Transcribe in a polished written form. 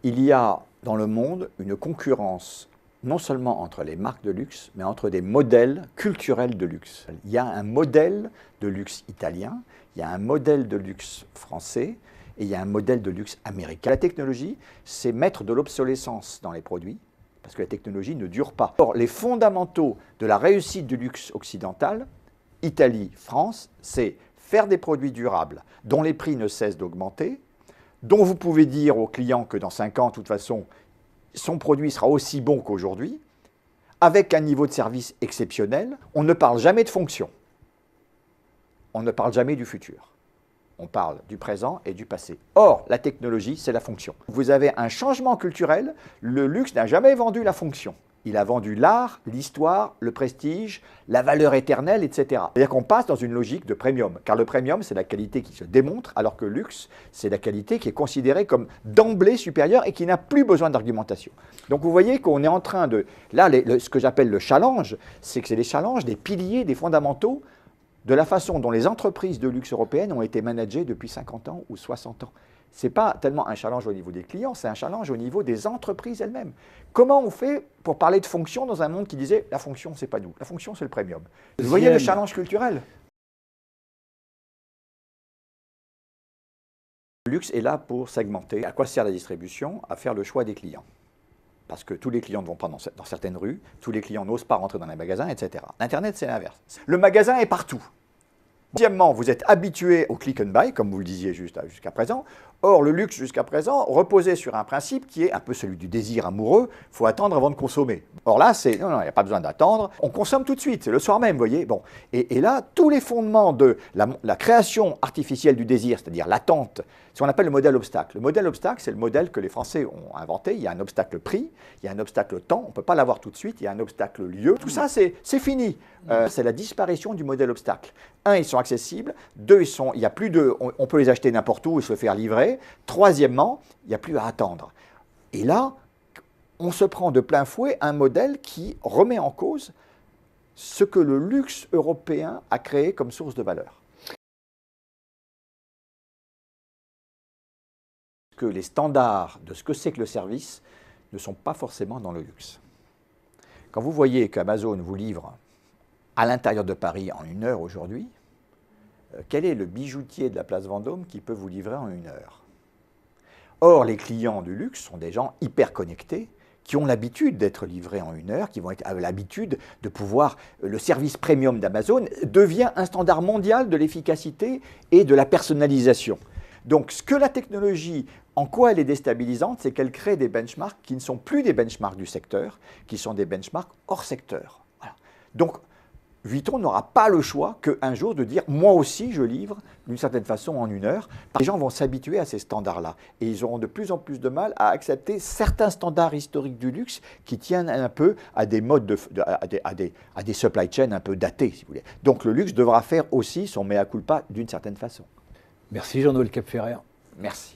Il y a dans le monde une concurrence non seulement entre les marques de luxe, mais entre des modèles culturels de luxe. Il y a un modèle de luxe italien, il y a un modèle de luxe français, et il y a un modèle de luxe américain. La technologie, c'est mettre de l'obsolescence dans les produits, parce que la technologie ne dure pas. Or, les fondamentaux de la réussite du luxe occidental, Italie, France, c'est faire des produits durables, dont les prix ne cessent d'augmenter, dont vous pouvez dire au client que dans 5 ans, de toute façon, son produit sera aussi bon qu'aujourd'hui, avec un niveau de service exceptionnel. On ne parle jamais de fonction. On ne parle jamais du futur. On parle du présent et du passé. Or, la technologie, c'est la fonction. Vous avez un changement culturel. Le luxe n'a jamais vendu la fonction. Il a vendu l'art, l'histoire, le prestige, la valeur éternelle, etc. C'est-à-dire qu'on passe dans une logique de premium. Car le premium, c'est la qualité qui se démontre, alors que le luxe, c'est la qualité qui est considérée comme d'emblée supérieure et qui n'a plus besoin d'argumentation. Donc vous voyez qu'on est en train de... Là, ce que j'appelle le challenge, c'est que c'est les challenges des piliers, des fondamentaux de la façon dont les entreprises de luxe européennes ont été managées depuis 50 ans ou 60 ans. Ce n'est pas tellement un challenge au niveau des clients, c'est un challenge au niveau des entreprises elles-mêmes. Comment on fait pour parler de fonction dans un monde qui disait « la fonction, c'est pas nous, la fonction, c'est le premium ». Vous voyez le challenge culturel? Le luxe est là pour segmenter. À quoi sert la distribution? À faire le choix des clients. Parce que tous les clients ne vont pas dans certaines rues, tous les clients n'osent pas rentrer dans les magasins, etc. L'Internet, c'est l'inverse. Le magasin est partout. Deuxièmement, vous êtes habitué au click and buy, comme vous le disiez jusqu'à présent. Or, le luxe, jusqu'à présent, reposait sur un principe qui est un peu celui du désir amoureux. Il faut attendre avant de consommer. Or là, c'est non, il n'y a pas besoin d'attendre. On consomme tout de suite, c'est le soir même, vous voyez. Bon. Et là, tous les fondements de la création artificielle du désir, c'est-à-dire l'attente, ce qu'on appelle le modèle obstacle. Le modèle obstacle, c'est le modèle que les Français ont inventé. Il y a un obstacle prix, il y a un obstacle temps, on ne peut pas l'avoir tout de suite, il y a un obstacle lieu. Tout ça, c'est fini. C'est la disparition du modèle obstacle. Un, ils sont accessibles. Deux, il y a plus de, on peut les acheter n'importe où et se faire livrer. Troisièmement, il n'y a plus à attendre. Et là, on se prend de plein fouet un modèle qui remet en cause ce que le luxe européen a créé comme source de valeur. Que les standards de ce que c'est que le service ne sont pas forcément dans le luxe. Quand vous voyez qu'Amazon vous livre à l'intérieur de Paris en 1 heure aujourd'hui, quel est le bijoutier de la place Vendôme qui peut vous livrer en 1 heure? Or, les clients du luxe sont des gens hyper connectés, qui ont l'habitude d'être livrés en 1 heure, qui vont avoir l'habitude de pouvoir... Le service premium d'Amazon devient un standard mondial de l'efficacité et de la personnalisation. Donc, ce que la technologie, en quoi elle est déstabilisante, c'est qu'elle crée des benchmarks qui ne sont plus des benchmarks du secteur, qui sont des benchmarks hors secteur. Voilà. Donc, Vuitton n'aura pas le choix qu'un jour de dire « moi aussi je livre d'une certaine façon en 1 heure ». Les gens vont s'habituer à ces standards-là et ils auront de plus en plus de mal à accepter certains standards historiques du luxe qui tiennent un peu à des modes, à des supply chains un peu datés, si vous voulez. Donc le luxe devra faire aussi son mea culpa d'une certaine façon. Merci Jean-Noël Capferrer. Merci.